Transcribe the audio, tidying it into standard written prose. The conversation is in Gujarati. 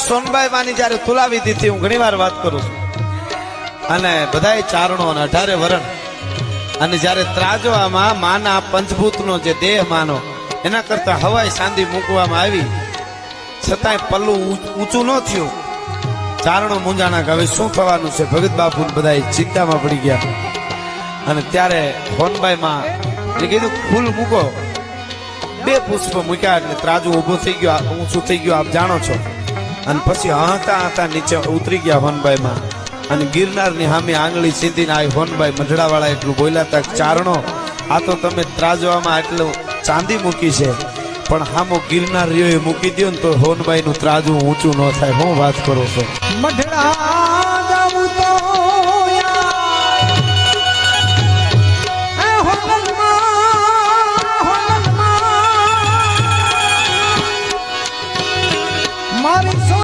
સોનબાઈ માની જયારે તુલાવી દીધી, હું ઘણી વાર વાત કરું છું, અને બધાય ચારણો અને 18 વરણ, અને જયારે ત્રાજવામાં માના પંચભૂતનો જે દેહ માનો એના કરતા હવાઈ સાંધી મૂકવામાં આવી, છતાંય પલ્લું ઊંચું ન થયું. ચારણો મૂંઝાણા કે હવે શું થવાનું છે. ભગત બાપુ બધા ચિંતામાં પડી ગયા, અને ત્યારે હોનબાઈ માં કીધું ફૂલ મૂકો. 2 પુષ્પ મૂક્યા એટલે ત્રાજુ ઉભો થઈ ગયો, ઊંચું થઈ ગયું, આપ જાણો છો. અને પછી હતા નીચે ઉતરી ગયા હોનબાઈ માં, અને ગિરનારની સામે આંગળી સીધીને આવી હોનબાઈ મઢડાવાળા એટલું બોલ્યા હતા, ચારણો આ તો તમે ત્રાજવામાં એટલું ચાંદી મૂકી છે, પણ હામો ગિરનાર રહ્યો એ મૂકી દો ને તો હોનબાઈ નું ત્રાજુ ઊંચું ન થાય. હું વાત કરું છું. મઢડા